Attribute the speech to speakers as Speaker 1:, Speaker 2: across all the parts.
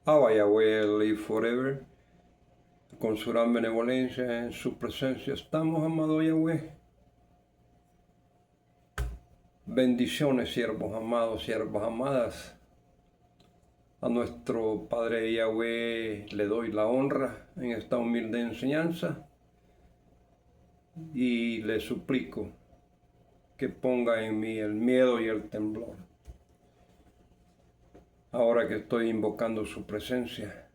Speaker 1: Abba Yahweh live forever. Con su gran benevolencia en su presencia estamos, amado Yahweh. Bendiciones, siervos amados, siervas amadas. A nuestro Padre Yahweh le doy la honra en esta humilde enseñanza y le suplico que ponga en mí el miedo y el temblor. Ahora que estoy invocando su presencia,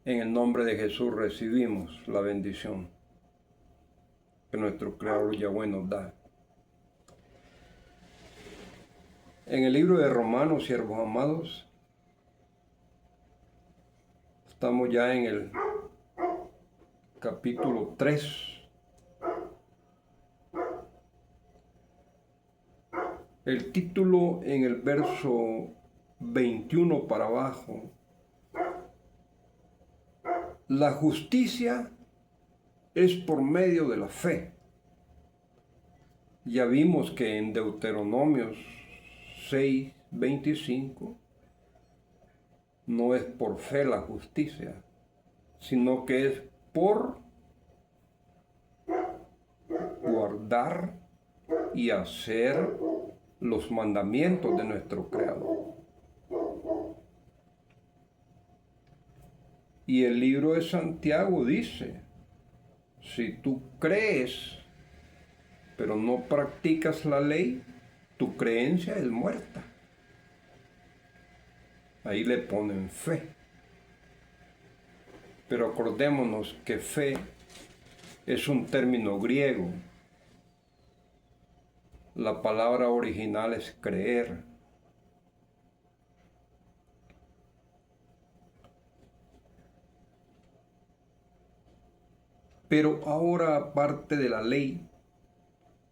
Speaker 1: en el nombre de Jesús recibimos la bendición que nuestro Creador Yahweh nos da. En el libro de Romanos, siervos amados, estamos ya en el capítulo 3. El título en el verso 21 para abajo: la justicia es por medio de la fe. Ya vimos que en Deuteronomios 6:25 no es por fe la justicia, sino que es por guardar y hacer los mandamientos de nuestro Creador. Y el libro de Santiago dice: si tú crees, pero no practicas la ley, tu creencia es muerta. Ahí le ponen fe. Pero acordémonos que fe es un término griego. La palabra original es creer. Pero ahora, aparte de la ley,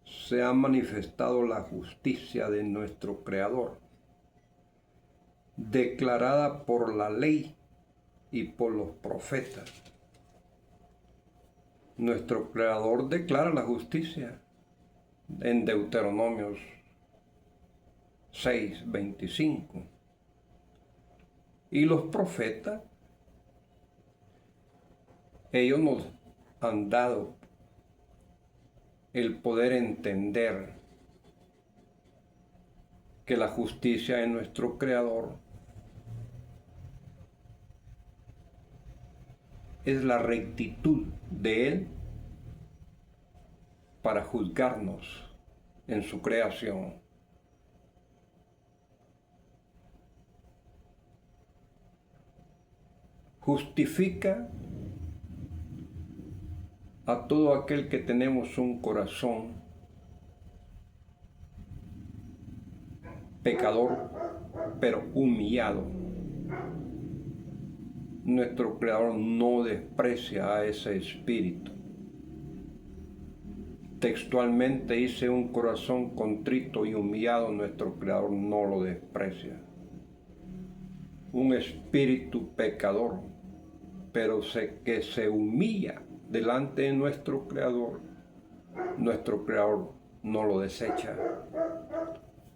Speaker 1: se ha manifestado la justicia de nuestro Creador, declarada por la ley y por los profetas. Nuestro Creador declara la justicia en Deuteronomios 6:25. Y los profetas, ellos nos han dado el poder entender que la justicia de nuestro Creador es la rectitud de Él para juzgarnos en su creación. Justifica a todo aquel que tenemos un corazón pecador, pero humillado. Nuestro Creador no desprecia a ese espíritu. Textualmente dice: un corazón contrito y humillado, nuestro Creador no lo desprecia. Un espíritu pecador, pero que se humilla delante de nuestro Creador no lo desecha.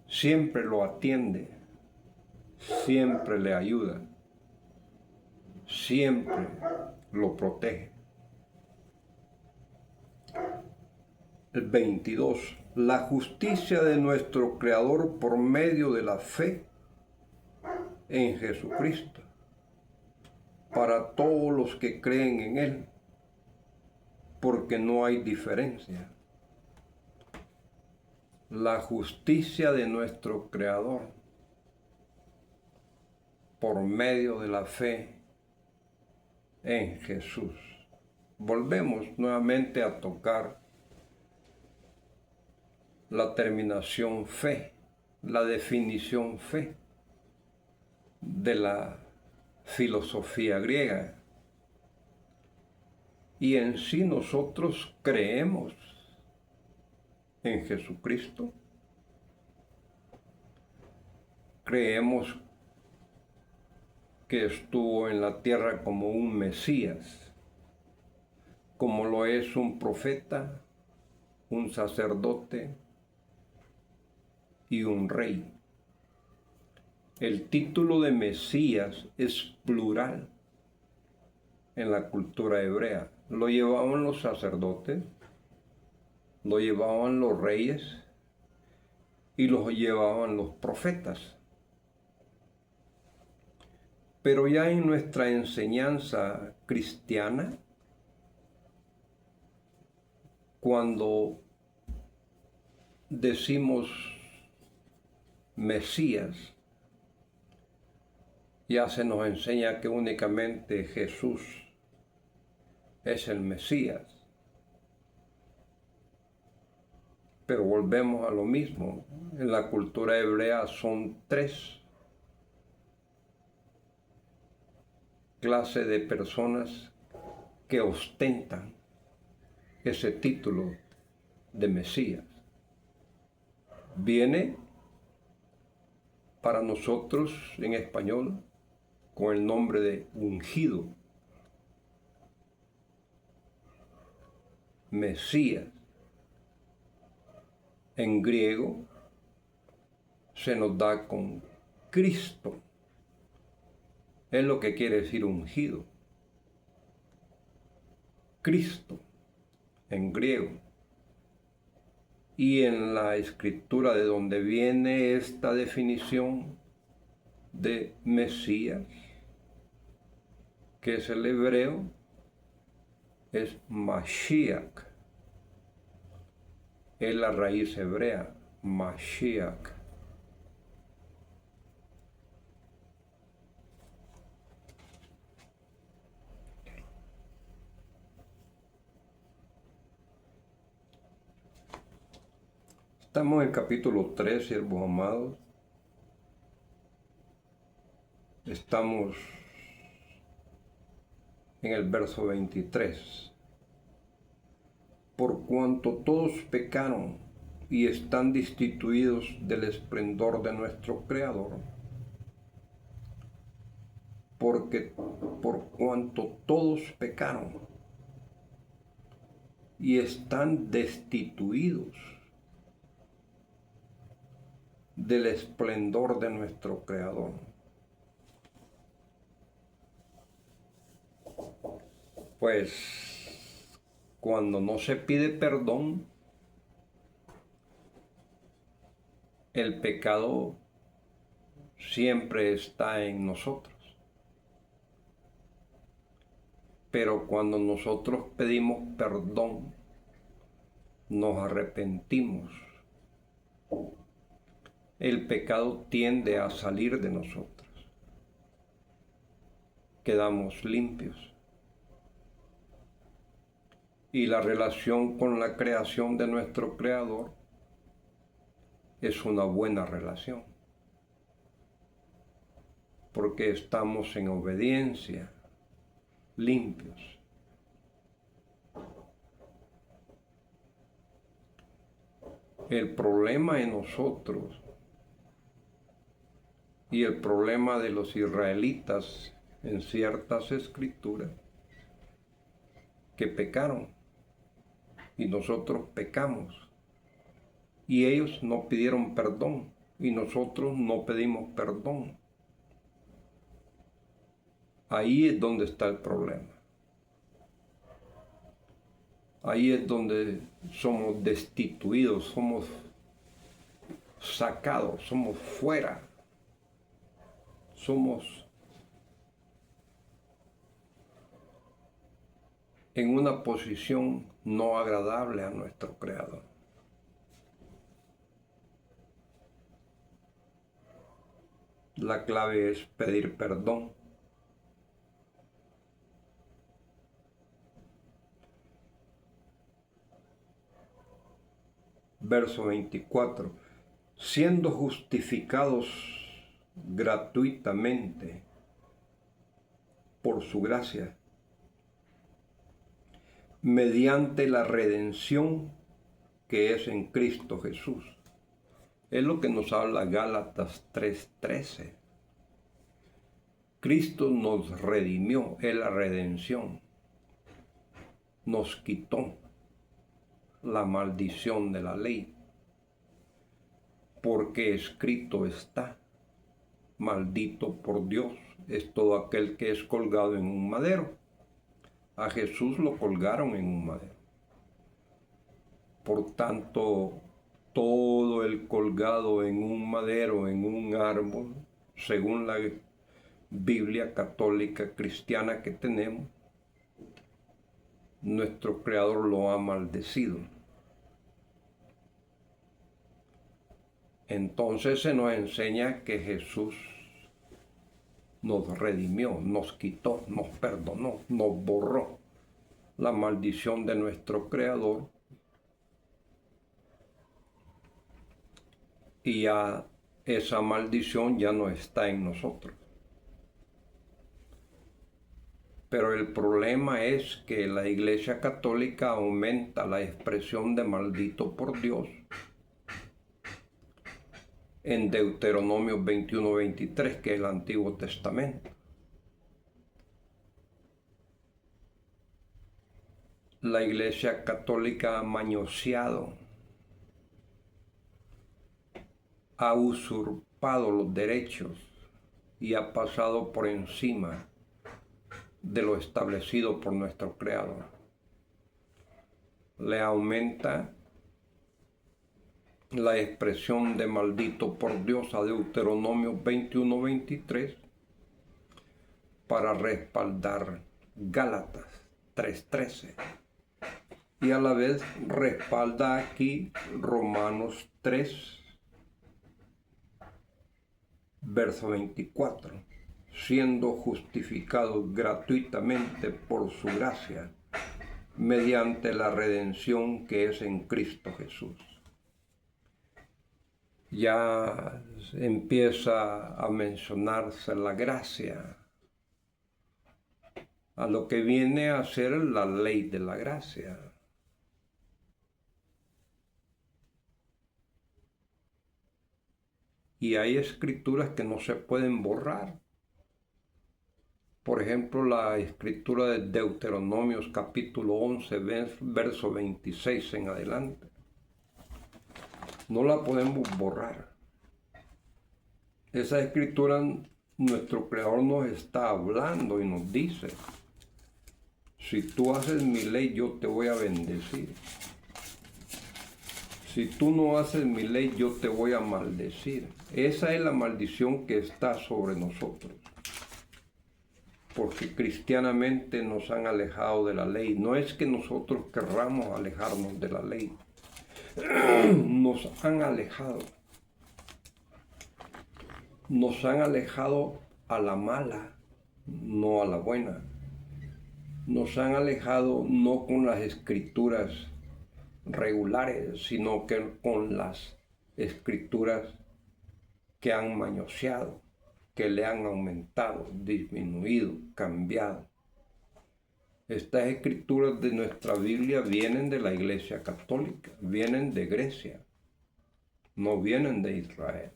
Speaker 1: Siempre lo atiende, siempre le ayuda, siempre lo protege. El 22. La justicia de nuestro Creador por medio de la fe en Jesucristo, para todos los que creen en Él, porque no hay diferencia. La justicia de nuestro Creador por medio de la fe en Jesús. Volvemos nuevamente a tocar la terminación fe, la definición fe de la filosofía griega. Y en sí nosotros creemos en Jesucristo. Creemos que estuvo en la tierra como un Mesías, como lo es un profeta, un sacerdote y un rey. El título de Mesías es plural en la cultura hebrea. Lo llevaban los sacerdotes, lo llevaban los reyes y lo llevaban los profetas. Pero ya en nuestra enseñanza cristiana, cuando decimos Mesías, ya se nos enseña que únicamente Jesús es el Mesías. Pero volvemos a lo mismo. En la cultura hebrea son tres clases de personas que ostentan ese título de Mesías. Viene para nosotros en español con el nombre de ungido, Mesías. En griego se nos da con Cristo. Es lo que quiere decir ungido. Cristo en griego. Y en la escritura de donde viene esta definición de Mesías, que es el hebreo, es Mashiach. Es la raíz hebrea, Mashiach. Estamos en el capítulo 3, siervos amados. Estamos en el verso 23. Por cuanto todos pecaron y están destituidos del esplendor de nuestro Creador, porque por cuanto todos pecaron y están destituidos del esplendor de nuestro Creador. Pues cuando no se pide perdón, el pecado siempre está en nosotros. Pero cuando nosotros pedimos perdón, nos arrepentimos, el pecado tiende a salir de nosotros. Quedamos limpios. Y la relación con la creación de nuestro Creador es una buena relación, porque estamos en obediencia, limpios. El problema en nosotros y el problema de los israelitas en ciertas escrituras, que pecaron y nosotros pecamos, y ellos no pidieron perdón y nosotros no pedimos perdón. Ahí es donde está el problema. Ahí es donde somos destituidos, somos sacados, somos fuera, somos en una posición no agradable a nuestro Creador. La clave es pedir perdón. Verso 24. Siendo justificados gratuitamente por su gracia, mediante la redención que es en Cristo Jesús. Es lo que nos habla Gálatas 3:13. Cristo nos redimió, es la redención. Nos quitó la maldición de la ley, porque escrito está, maldito por Dios es todo aquel que es colgado en un madero. A Jesús lo colgaron en un madero. Por tanto, todo el colgado en un madero, en un árbol, según la Biblia católica cristiana que tenemos, nuestro Creador lo ha maldecido. Entonces se nos enseña que Jesús nos redimió, nos quitó, nos perdonó, nos borró la maldición de nuestro Creador. Y ya esa maldición ya no está en nosotros. Pero el problema es que la Iglesia Católica aumenta la expresión de maldito por Dios en Deuteronomio 21:23, que es el Antiguo Testamento. La Iglesia Católica ha mañoseado, ha usurpado los derechos y ha pasado por encima de lo establecido por nuestro Creador. Le aumenta la expresión de maldito por Dios a Deuteronomio 21:23 para respaldar Gálatas 3:13 y a la vez respalda aquí Romanos 3, verso 24, siendo justificados gratuitamente por su gracia mediante la redención que es en Cristo Jesús. Ya empieza a mencionarse la gracia, a lo que viene a ser la ley de la gracia. Y hay escrituras que no se pueden borrar. Por ejemplo, la escritura de Deuteronomios capítulo 11, verso 26 en adelante. No la podemos borrar. Esa escritura, nuestro Creador nos está hablando y nos dice: si tú haces mi ley, yo te voy a bendecir. Si tú no haces mi ley, yo te voy a maldecir. Esa es la maldición que está sobre nosotros. Porque cristianamente nos han alejado de la ley. No es que nosotros querramos alejarnos de la ley. Nos han alejado. Nos han alejado a la mala, no a la buena. Nos han alejado no con las escrituras regulares, sino que con las escrituras que han mañoseado, que le han aumentado, disminuido, cambiado. Estas escrituras de nuestra Biblia vienen de la Iglesia Católica, vienen de Grecia, no vienen de Israel.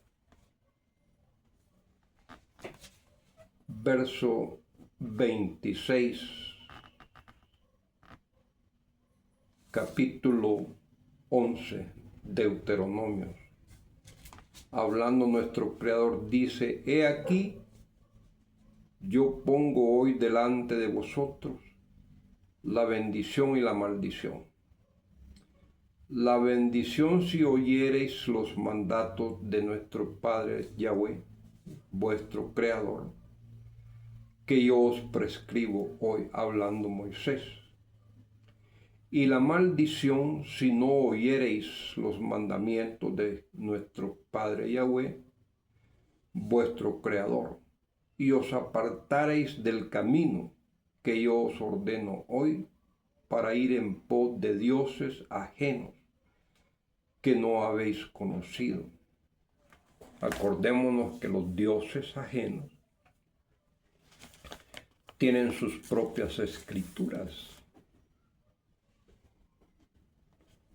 Speaker 1: Verso 26, capítulo 11, Deuteronomios. Hablando nuestro Creador, dice: he aquí, yo pongo hoy delante de vosotros la bendición y la maldición. La bendición si oyereis los mandatos de nuestro Padre Yahweh, vuestro Creador, que yo os prescribo hoy, hablando Moisés. Y la maldición si no oyereis los mandamientos de nuestro Padre Yahweh, vuestro Creador, y os apartareis del camino que yo os ordeno hoy para ir en pos de dioses ajenos que no habéis conocido. Acordémonos que los dioses ajenos tienen sus propias escrituras.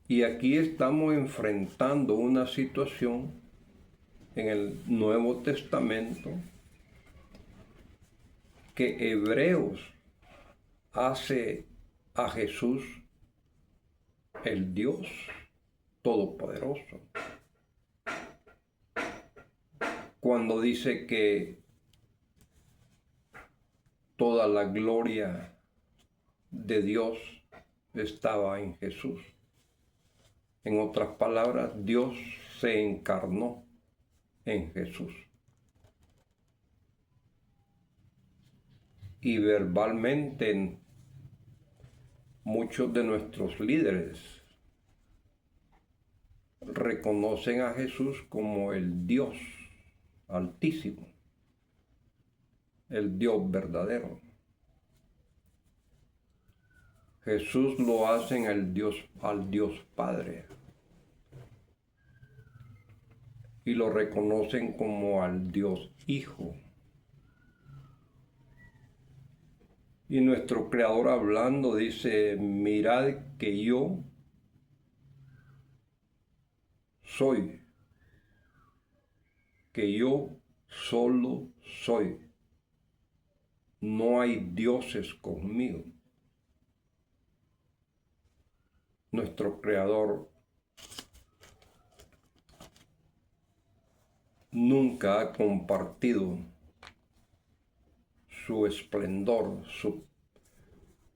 Speaker 1: Y aquí estamos enfrentando una situación en el Nuevo Testamento que Hebreos hace a Jesús el Dios Todopoderoso. cuando dice que toda la gloria de Dios estaba en Jesús. En otras palabras, Dios se encarnó en Jesús. Y verbalmente muchos de nuestros líderes reconocen a Jesús como el Dios altísimo, el Dios verdadero. Jesús lo hacen al Dios Padre y lo reconocen como al Dios Hijo. Y nuestro Creador hablando dice, mirad que yo soy, que yo solo soy. No hay dioses conmigo. Nuestro Creador nunca ha compartido su esplendor,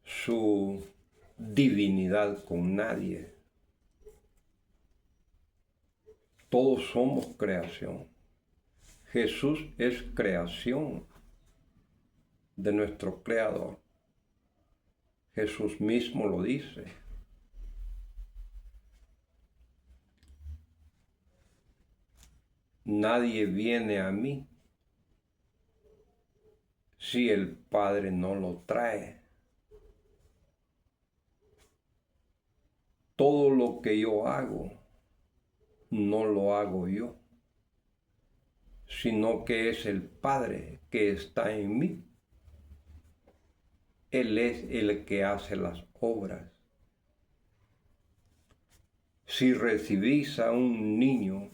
Speaker 1: su divinidad con nadie. Todos somos creación. Jesús es creación de nuestro Creador. Jesús mismo lo dice. Nadie viene a mí si el Padre no lo trae. Todo lo que yo hago, no lo hago yo, sino que es el Padre que está en mí. Él es el que hace las obras. Si recibís a un niño,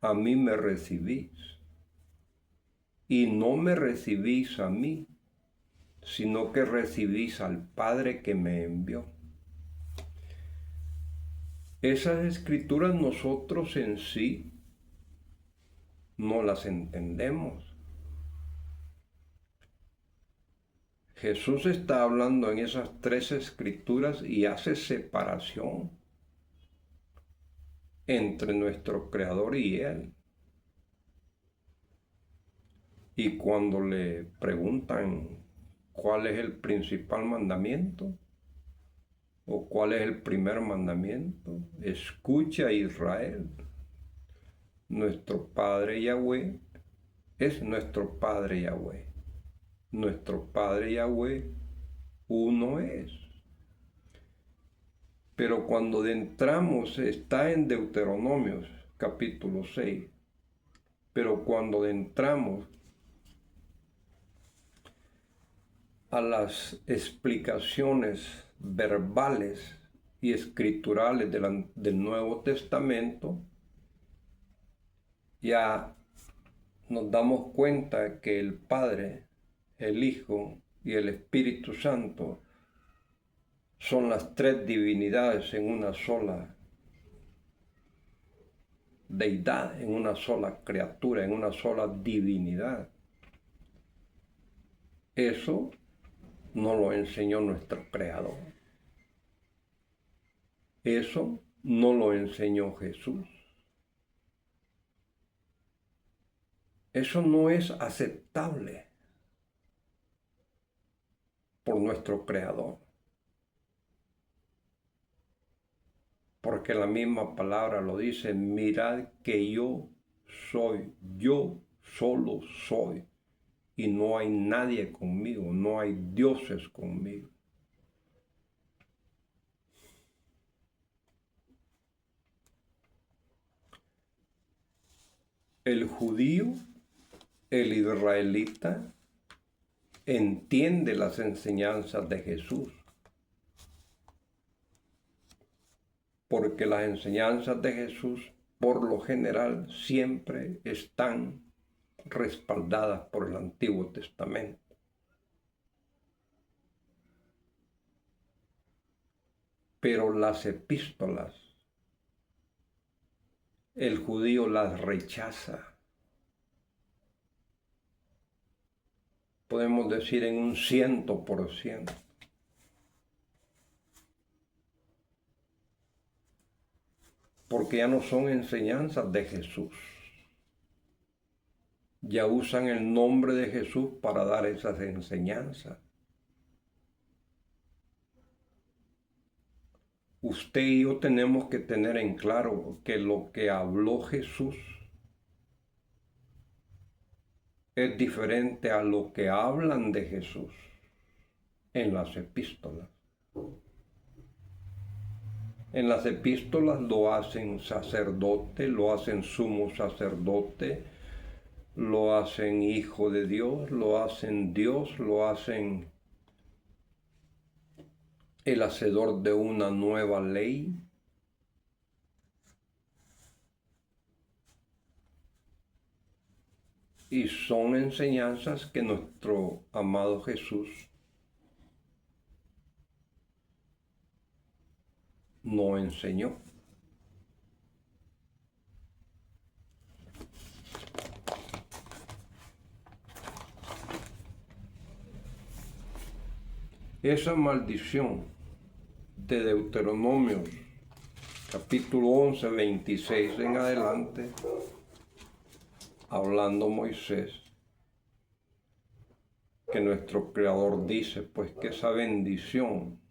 Speaker 1: a mí me recibís. Y no me recibís a mí, sino que recibís al Padre que me envió. Esas escrituras nosotros en sí no las entendemos. Jesús está hablando en esas 3 escrituras y hace separación entre nuestro Creador y Él. Y cuando le preguntan cuál es el principal mandamiento o cuál es el primer mandamiento, escucha Israel, nuestro Padre Yahweh es nuestro Padre Yahweh. Nuestro Padre Yahweh uno es. Pero cuando entramos, está en Deuteronomios capítulo 6, pero cuando entramos a las explicaciones verbales y escriturales del Nuevo Testamento, ya nos damos cuenta que el Padre, el Hijo y el Espíritu Santo son las 3 divinidades en una sola deidad, en una sola criatura, en una sola divinidad. Eso no lo enseñó nuestro Creador. Eso no lo enseñó Jesús. Eso no es aceptable por nuestro Creador. Porque la misma palabra lo dice, mirad que yo soy, yo solo soy. Y no hay nadie conmigo, no hay dioses conmigo. El judío, el israelita, entiende las enseñanzas de Jesús. Porque las enseñanzas de Jesús, por lo general, siempre están respaldadas por el Antiguo Testamento. Pero las epístolas, el judío las rechaza. Podemos decir en un 100%. Porque ya no son enseñanzas de Jesús. Ya usan el nombre de Jesús para dar esas enseñanzas. Usted y yo tenemos que tener en claro que lo que habló Jesús es diferente a lo que hablan de Jesús en las epístolas. En las epístolas lo hacen sacerdote, lo hacen sumo sacerdote, lo hacen hijo de Dios, lo hacen Dios, lo hacen el hacedor de una nueva ley. Y son enseñanzas que nuestro amado Jesús no enseñó. Esa maldición de Deuteronomio, capítulo 11, 26 en adelante, hablando Moisés, que nuestro Creador dice, pues que esa bendición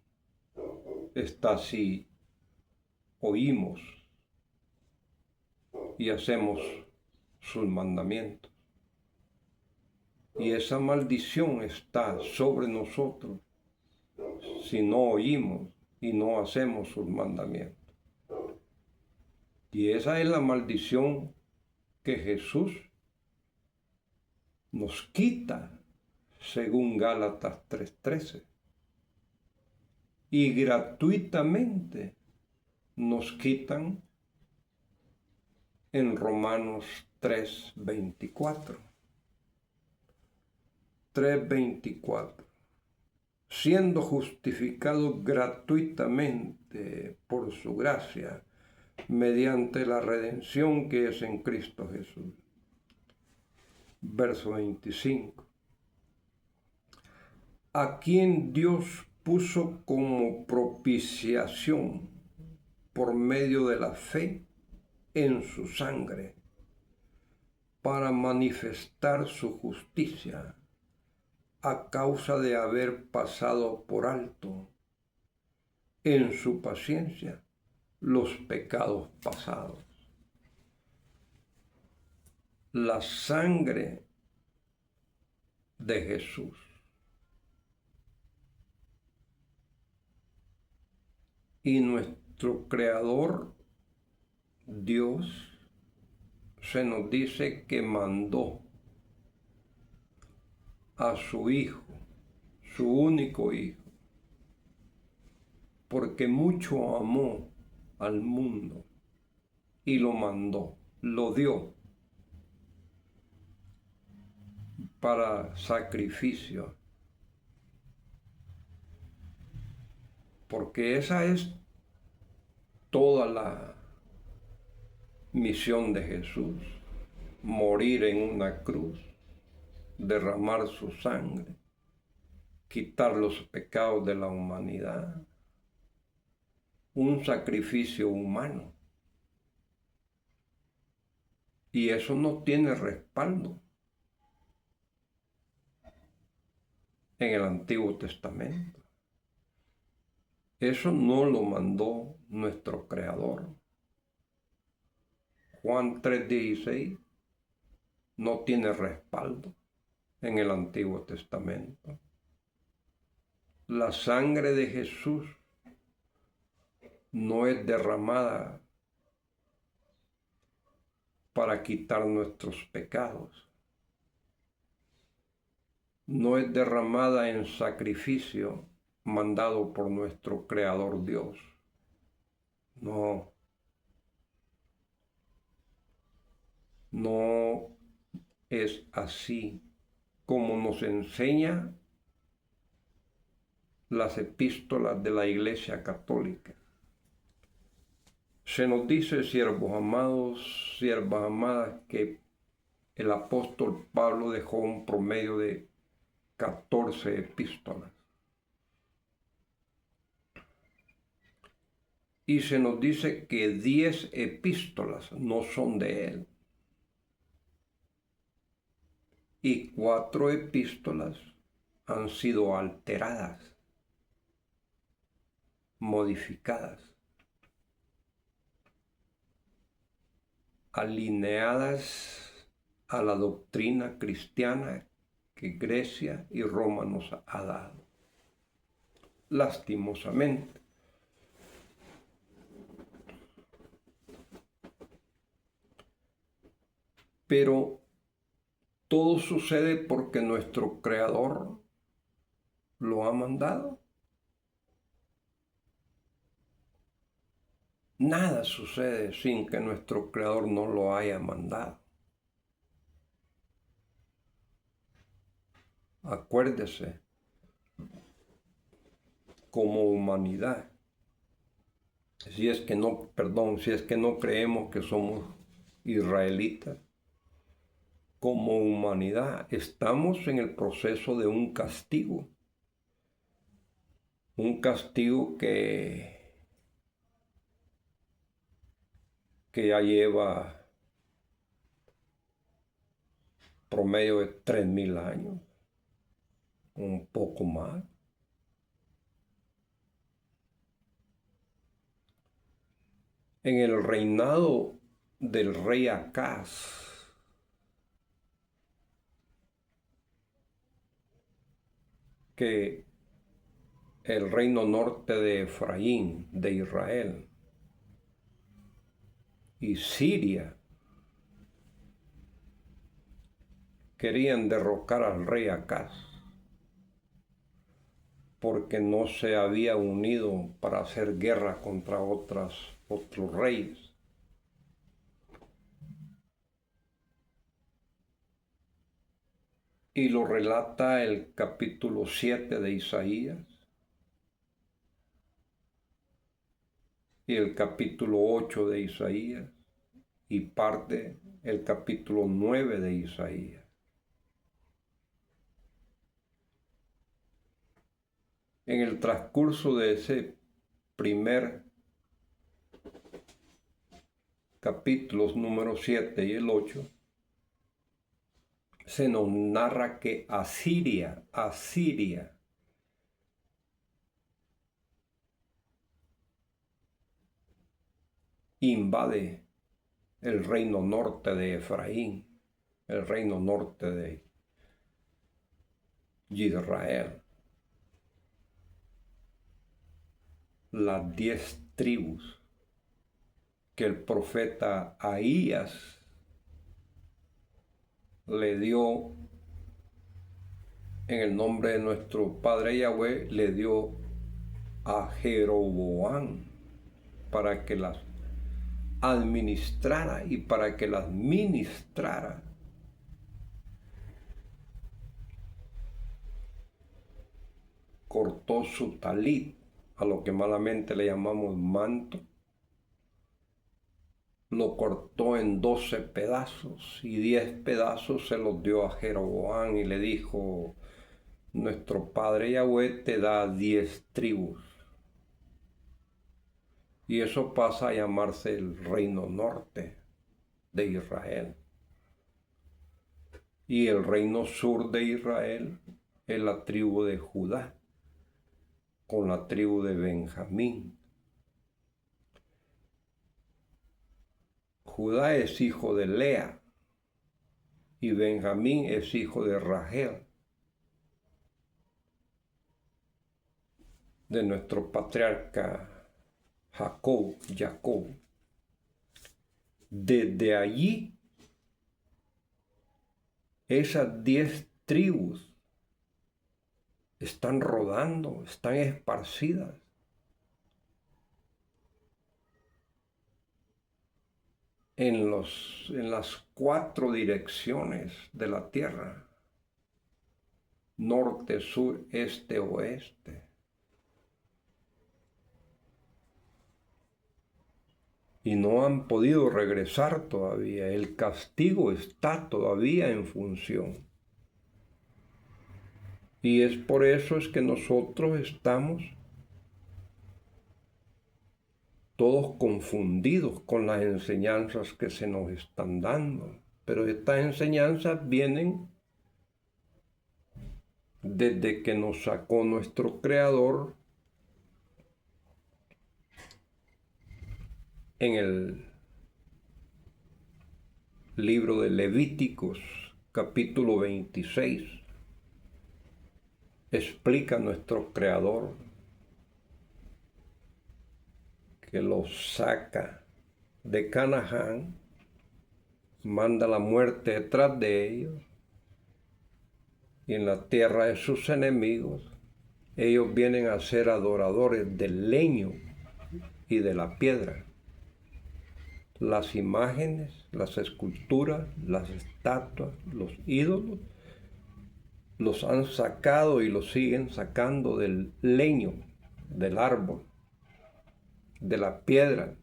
Speaker 1: está si oímos y hacemos sus mandamientos. Y esa maldición está sobre nosotros si no oímos y no hacemos sus mandamientos. Y esa es la maldición que Jesús nos quita, según Gálatas 3:13. Y gratuitamente nos quitan en Romanos 3:24. 3:24. Siendo justificados gratuitamente por su gracia, mediante la redención que es en Cristo Jesús. Verso 25. A quien Dios puso como propiciación por medio de la fe en su sangre, para manifestar su justicia, a causa de haber pasado por alto en su paciencia los pecados pasados. La sangre de Jesús y nuestro Creador Dios se nos dice que mandó a su Hijo, su único Hijo, porque mucho amó al mundo y lo mandó, lo dio para sacrificio, porque esa es toda la misión de Jesús, morir en una cruz, derramar su sangre, quitar los pecados de la humanidad, un sacrificio humano. Y eso no tiene respaldo en el Antiguo Testamento. Eso no lo mandó nuestro Creador. Juan 3:16 no tiene respaldo en el Antiguo Testamento. La sangre de Jesús no es derramada para quitar nuestros pecados. No es derramada en sacrificio mandado por nuestro Creador Dios. No. No es así como nos enseña las epístolas de la Iglesia Católica. Se nos dice, siervos amados, siervas amadas, que el apóstol Pablo dejó un promedio de 14 epístolas. Y se nos dice que 10 epístolas no son de él. Y 4 epístolas han sido alteradas, modificadas, alineadas a la doctrina cristiana que Grecia y Roma nos ha dado. Lastimosamente. Pero todo sucede porque nuestro Creador lo ha mandado. Nada sucede sin que nuestro Creador no lo haya mandado. Acuérdese, como humanidad, si es que no creemos que somos israelitas, como humanidad estamos en el proceso de un castigo que ya lleva promedio de 3000 años, un poco más. En el reinado del rey Acaz, que el reino norte de Efraín, de Israel, y Siria querían derrocar al rey Acaz porque no se había unido para hacer guerra contra otros reyes. Y lo relata el capítulo 7 de Isaías y el capítulo 8 de Isaías y parte el capítulo 9 de Isaías. En el transcurso de ese primer capítulos número 7 y el 8, se nos narra que Asiria invade el reino norte de Efraín, el reino norte de Israel. Las 10 tribus que el profeta Ahías le dio en el nombre de nuestro Padre Yahweh, le dio a Jeroboam para que las administrara y para que las ministrara. Cortó su talit, a lo que malamente le llamamos manto, lo cortó en 12 pedazos y 10 pedazos se los dio a Jeroboam y le dijo: nuestro Padre Yahweh te da 10 tribus. Y eso pasa a llamarse el reino norte de Israel. Y el reino sur de Israel es la tribu de Judá, con la tribu de Benjamín. Judá es hijo de Lea y Benjamín es hijo de Rachel, de nuestro patriarca Jacob. Desde allí, esas 10 tribus están rodando, están esparcidas. En las 4 direcciones de la tierra: norte, sur, este, oeste. y no han podido regresar todavía. El castigo está todavía en función. Y es por eso es que nosotros estamos todos confundidos con las enseñanzas que se nos están dando. Pero estas enseñanzas vienen desde que nos sacó nuestro Creador en el libro de Levíticos, capítulo 26. Explica nuestro Creador que los saca de Canaán, manda la muerte detrás de ellos, y en la tierra de sus enemigos, ellos vienen a ser adoradores del leño y de la piedra. Las imágenes, las esculturas, las estatuas, los ídolos, los han sacado y los siguen sacando del leño, del árbol, de la piedra,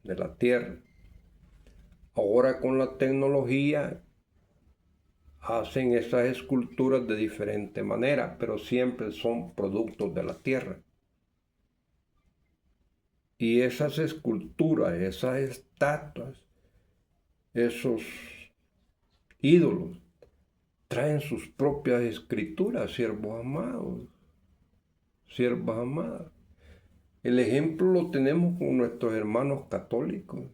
Speaker 1: de la tierra. Ahora con la tecnología hacen esas esculturas de diferente manera, pero siempre son productos de la tierra. Y esas esculturas, esas estatuas, esos ídolos, traen sus propias escrituras, siervos amados, siervas amadas. El ejemplo lo tenemos con nuestros hermanos católicos.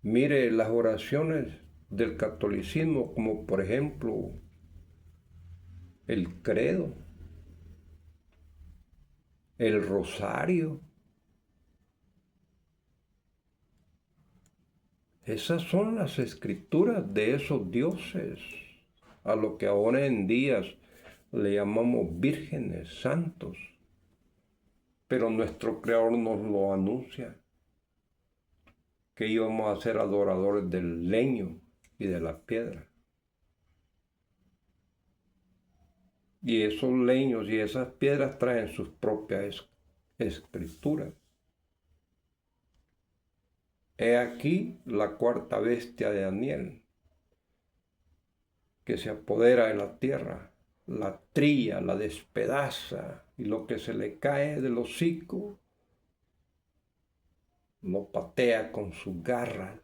Speaker 1: Mire las oraciones del catolicismo, como por ejemplo el credo, el rosario. Esas son las escrituras de esos dioses, a lo que ahora en día le llamamos vírgenes, santos. Pero nuestro Creador nos lo anuncia, que íbamos a ser adoradores del leño y de la piedra. Y esos leños y esas piedras traen sus propias escrituras. He aquí la cuarta bestia de Daniel, que se apodera de la tierra, la trilla, la despedaza, y lo que se le cae del hocico lo patea con sus garras.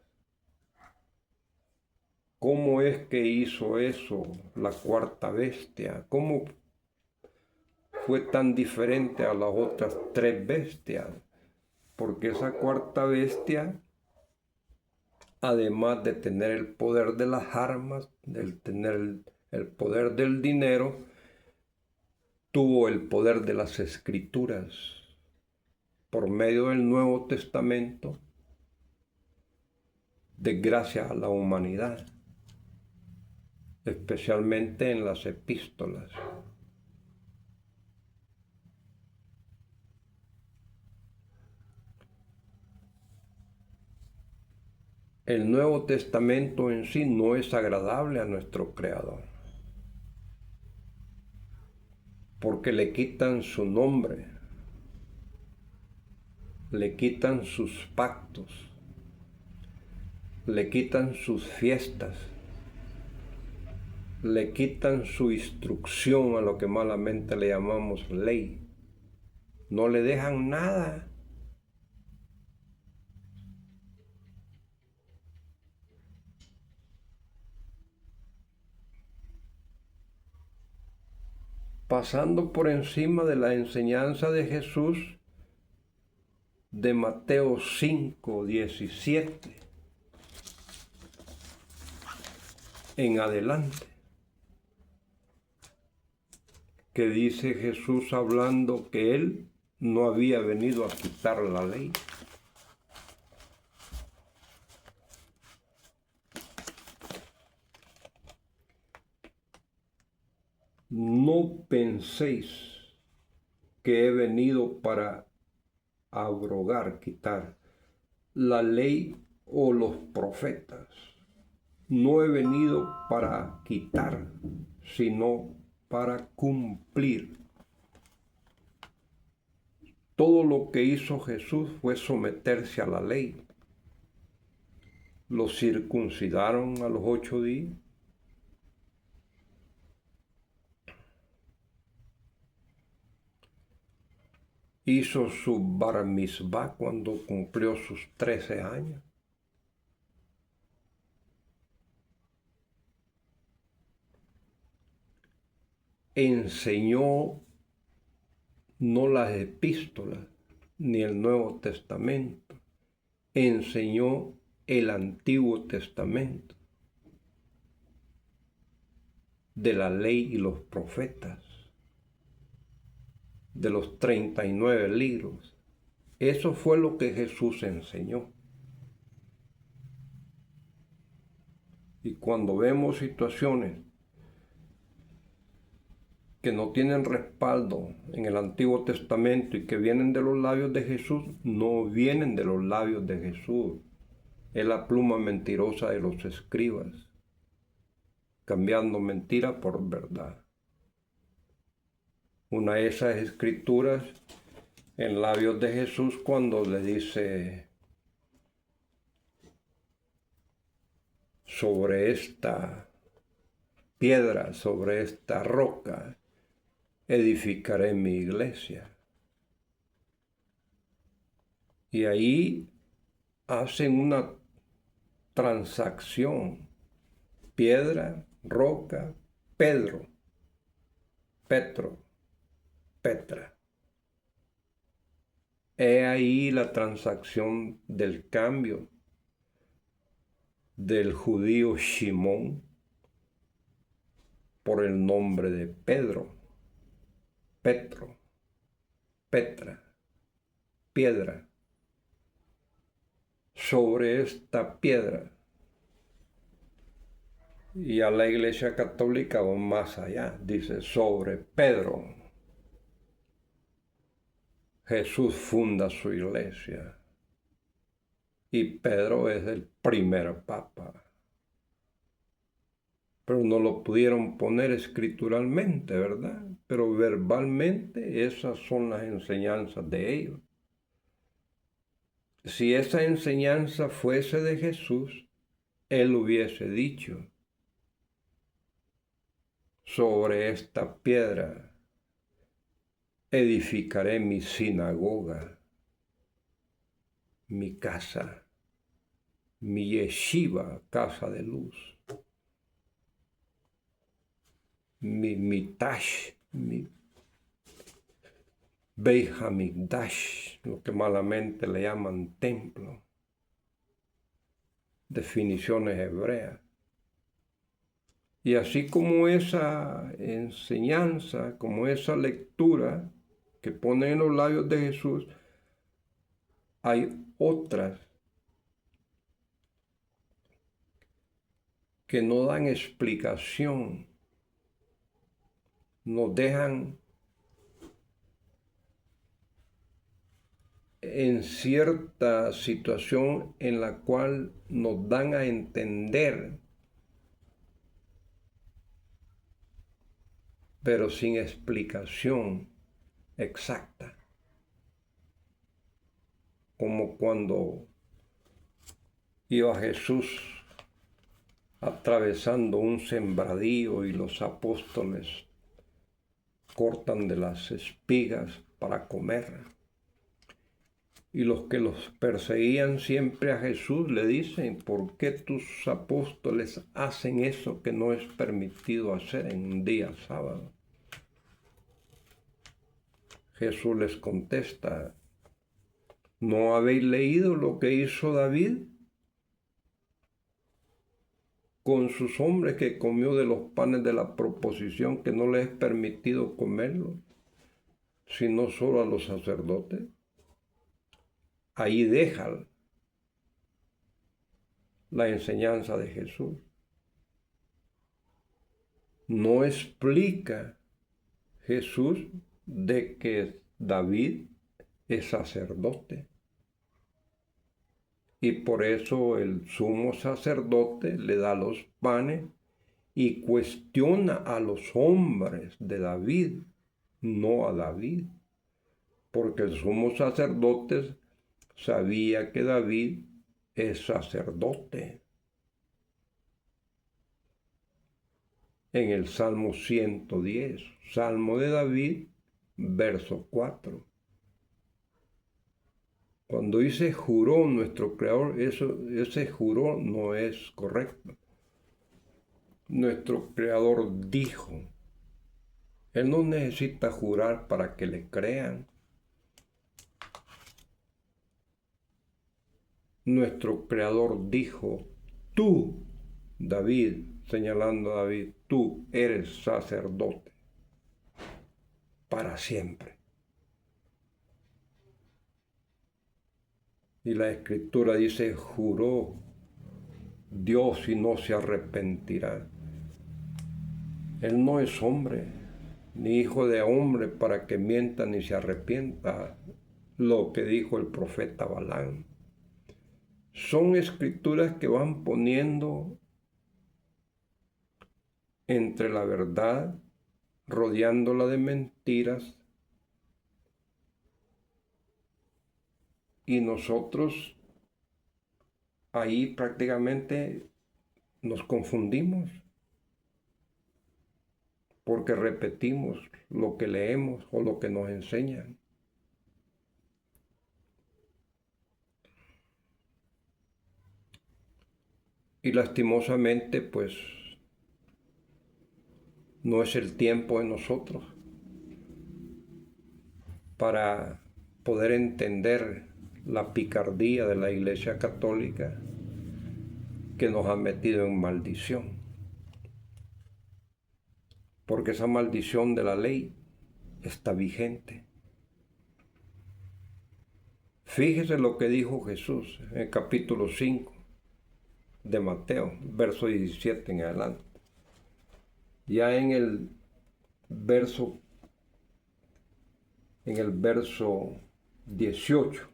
Speaker 1: ¿Cómo es que hizo eso la cuarta bestia? ¿Cómo fue tan diferente a las otras tres bestias? Porque esa cuarta bestia, además de tener el poder de las armas, de tener el poder del dinero, tuvo el poder de las escrituras. Por medio del Nuevo Testamento, de gracia a la humanidad, especialmente en las epístolas. El Nuevo Testamento en sí no es agradable a nuestro Creador, porque le quitan su nombre, le quitan sus pactos, le quitan sus fiestas, le quitan su instrucción, a lo que malamente le llamamos ley. No le dejan nada. Pasando por encima de la enseñanza de Jesús de Mateo 5:17 en adelante, que dice Jesús hablando que Él no había venido a quitar la ley. No penséis que he venido para abrogar, quitar la ley o los profetas. No he venido para quitar, sino para cumplir. Todo lo que hizo Jesús fue someterse a la ley. Lo circuncidaron a los 8 días. Hizo su bar mitzvah cuando cumplió sus 13 años. Enseñó no las epístolas ni el Nuevo Testamento, enseñó el Antiguo Testamento de la ley y los profetas, de los 39 libros. Eso fue lo que Jesús enseñó. Y cuando vemos situaciones que no tienen respaldo en el Antiguo Testamento y que vienen de los labios de Jesús, no vienen de los labios de Jesús. Es la pluma mentirosa de los escribas, cambiando mentira por verdad. Una de esas escrituras en labios de Jesús cuando le dice: sobre esta piedra, sobre esta roca, edificaré mi iglesia. Y ahí hacen una transacción: piedra, roca, Pedro, Petro, Petra. He ahí la transacción del cambio del judío Shimón por el nombre de Pedro, Petro, Petra, piedra. Sobre esta piedra. Y a la Iglesia Católica va más allá, dice: sobre Pedro Jesús funda su iglesia. Y Pedro es el primer papa. Pero no lo pudieron poner escrituralmente, ¿verdad? Pero verbalmente esas son las enseñanzas de ellos. Si esa enseñanza fuese de Jesús, Él hubiese dicho: sobre esta piedra edificaré mi sinagoga, mi casa, mi yeshiva, casa de luz, mi mitash, mi Beit Hamikdash, lo que malamente le llaman templo. Definiciones hebreas. Y así como esa enseñanza, como esa lectura que pone en los labios de Jesús, hay otras que no dan explicación, nos dejan en cierta situación en la cual nos dan a entender, pero sin explicación exacta. Como cuando iba Jesús atravesando un sembradío y los apóstoles cortan de las espigas para comer. Y los que los perseguían siempre a Jesús le dicen: ¿por qué tus apóstoles hacen eso que no es permitido hacer en un día sábado? Jesús les contesta: ¿no habéis leído lo que hizo David con sus hombres, que comió de los panes de la proposición, que no les es permitido comerlo, sino solo a los sacerdotes? Ahí deja la enseñanza de Jesús. No explica Jesús de que David es sacerdote. Y por eso el sumo sacerdote le da los panes y cuestiona a los hombres de David, no a David. porque el sumo sacerdote sabía que David es sacerdote. En el Salmo 110, Salmo de David, verso 4. Cuando dice juró nuestro Creador, ese juró no es correcto. Nuestro Creador dijo. Él no necesita jurar para que le crean. Nuestro Creador dijo, tú, David, señalando a David, tú eres sacerdote para siempre. Y la Escritura dice, juró Dios y no se arrepentirá. Él no es hombre, ni hijo de hombre para que mienta ni se arrepienta, lo que dijo el profeta Balaam. Son escrituras que van poniendo entre la verdad, rodeándola de mentiras, y nosotros ahí prácticamente nos confundimos, porque repetimos lo que leemos o lo que nos enseñan. Y lastimosamente, pues, no es el tiempo de nosotros para poder entender la picardía de la Iglesia Católica que nos ha metido en maldición. Porque esa maldición de la ley está vigente. Fíjese lo que dijo Jesús en el capítulo 5 de Mateo, verso 17 en adelante. Ya en el verso 18,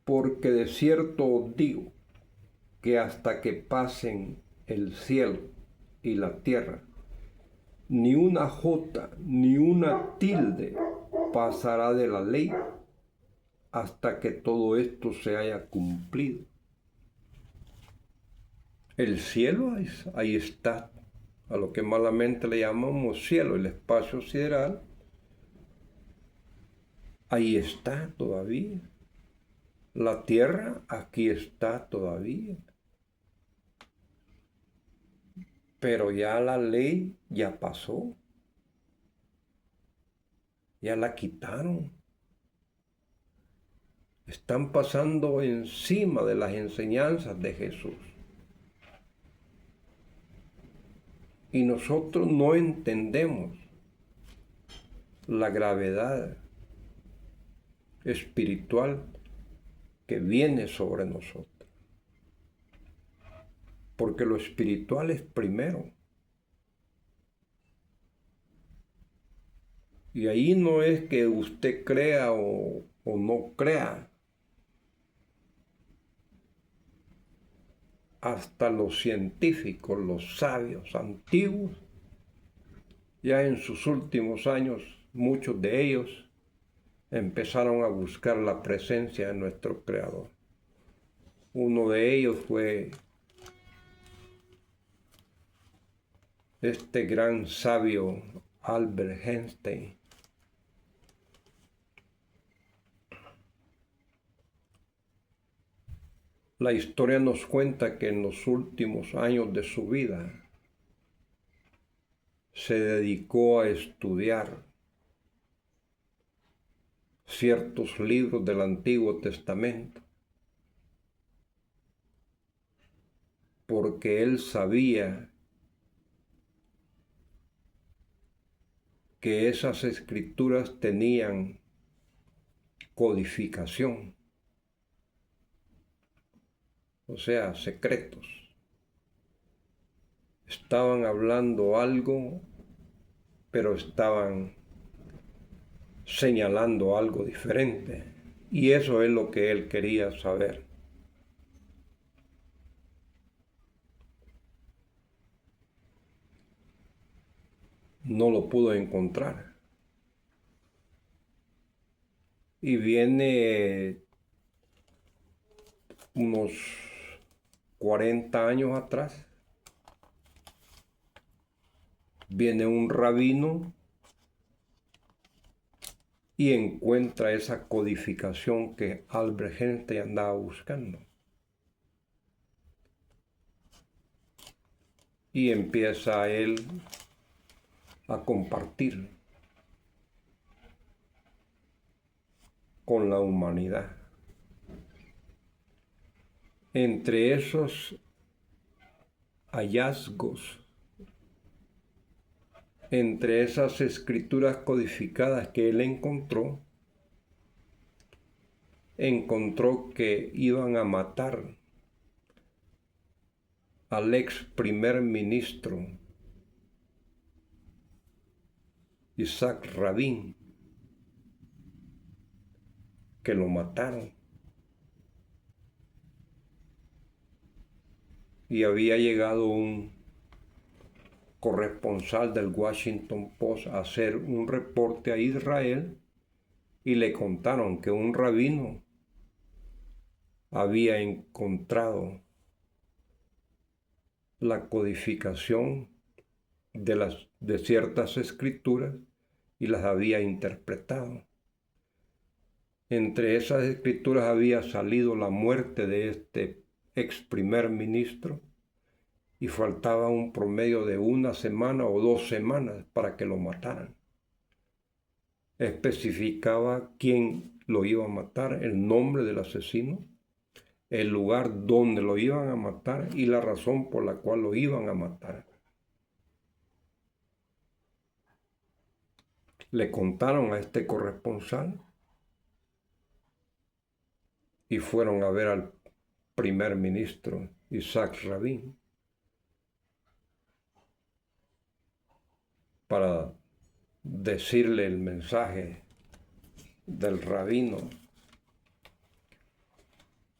Speaker 1: porque de cierto os digo que hasta que pasen el cielo y la tierra, ni una jota ni una tilde pasará de la ley hasta que todo esto se haya cumplido. El cielo ahí está, a lo que malamente le llamamos cielo, el espacio sideral, ahí está todavía. La tierra aquí está todavía. Pero ya la ley ya pasó. Ya la quitaron. Están pasando encima de las enseñanzas de Jesús. Y nosotros no entendemos la gravedad espiritual que viene sobre nosotros. Porque lo espiritual es primero. Y ahí no es que usted crea o no crea. Hasta los científicos, los sabios antiguos, ya en sus últimos años, muchos de ellos empezaron a buscar la presencia de nuestro Creador. Uno de ellos fue este gran sabio Albert Einstein. La historia nos cuenta que en los últimos años de su vida se dedicó a estudiar ciertos libros del Antiguo Testamento, porque él sabía que esas escrituras tenían codificación, o sea, secretos. Estaban hablando algo, pero estaban señalando algo diferente. Y eso es lo que él quería saber. No lo pudo encontrar. y viene unos 40 años atrás, viene un rabino y encuentra esa codificación que Albert Einstein andaba buscando. Y empieza él a compartir con la humanidad. Entre esos hallazgos, entre esas escrituras codificadas que él encontró que iban a matar al ex primer ministro Isaac Rabin, que lo mataron. Y había llegado un corresponsal del Washington Post a hacer un reporte a Israel y le contaron que un rabino había encontrado la codificación de ciertas escrituras y las había interpretado. Entre esas escrituras había salido la muerte de este ex primer ministro y faltaba un promedio de 1 semana o 2 semanas para que lo mataran. Especificaba quién lo iba a matar, el nombre del asesino, el lugar donde lo iban a matar y la razón por la cual lo iban a matar. Le contaron a este corresponsal y fueron a ver al primer ministro Isaac Rabin para decirle el mensaje del rabino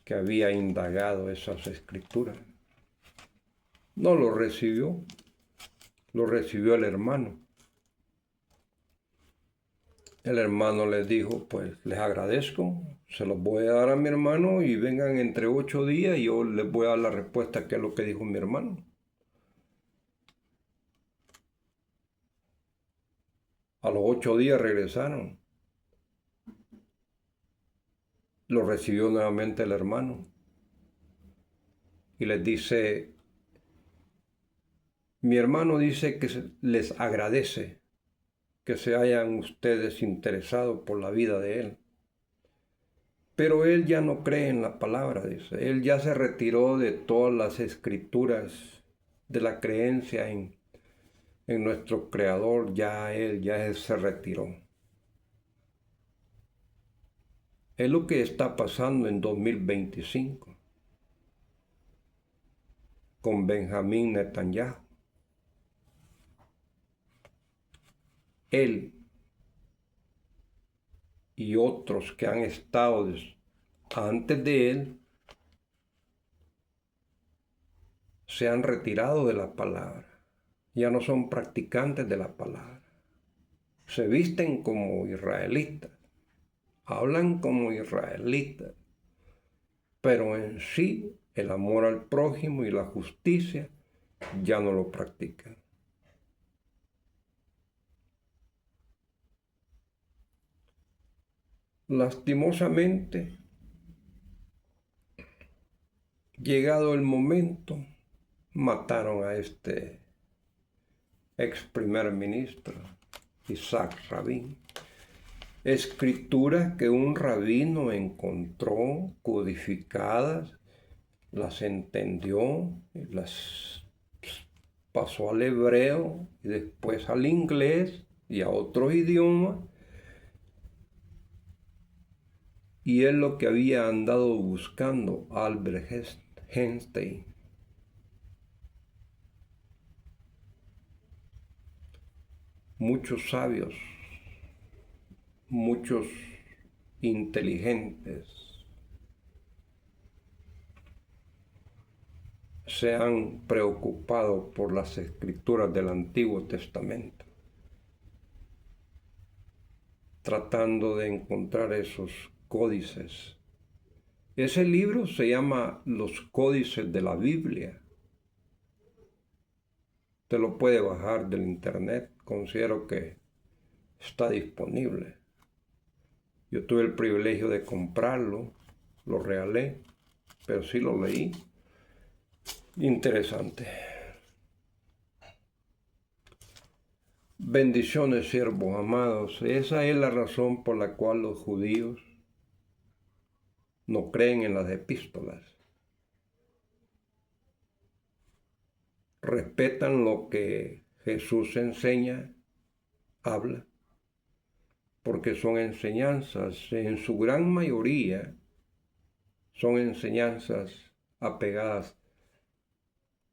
Speaker 1: que había indagado esas escrituras. No lo recibió el hermano. El hermano les dijo, pues les agradezco, se los voy a dar a mi hermano y vengan entre 8 días y yo les voy a dar la respuesta que es lo que dijo mi hermano. A los 8 días regresaron. Lo recibió nuevamente el hermano y les dice, mi hermano dice que les agradece que se hayan ustedes interesado por la vida de él. Pero él ya no cree en la palabra, dice. Él ya se retiró de todas las escrituras de la creencia en nuestro Creador. Él se retiró. Es lo que está pasando en 2025 con Benjamín Netanyahu. Él y otros que han estado antes de él se han retirado de la palabra. Ya no son practicantes de la palabra. Se visten como israelitas, hablan como israelitas, pero en sí el amor al prójimo y la justicia ya no lo practican. Lastimosamente, llegado el momento, mataron a este ex primer ministro, Isaac Rabin. Escrituras que un rabino encontró codificadas, las entendió, las pasó al hebreo y después al inglés y a otros idiomas. Y es lo que había andado buscando Albert Einstein. Muchos sabios, muchos inteligentes se han preocupado por las escrituras del Antiguo Testamento. tratando de encontrar esos códices. Ese libro se llama Los Códices de la Biblia. Te lo puede bajar del internet. Considero que está disponible. Yo tuve el privilegio de comprarlo, lo regalé, pero sí lo leí. Interesante. Bendiciones, siervos amados. Esa es la razón por la cual los judíos no creen en las epístolas. Respetan lo que Jesús enseña, habla, porque son enseñanzas, en su gran mayoría, son enseñanzas apegadas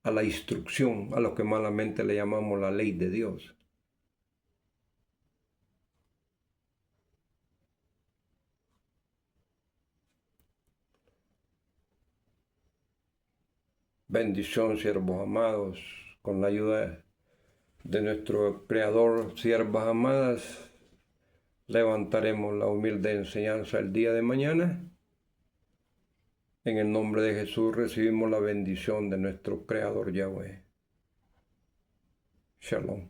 Speaker 1: a la instrucción, a lo que malamente le llamamos la ley de Dios. Bendición, siervos amados, con la ayuda de nuestro Creador, siervas amadas, levantaremos la humilde enseñanza el día de mañana. En el nombre de Jesús recibimos la bendición de nuestro Creador Yahweh. Shalom.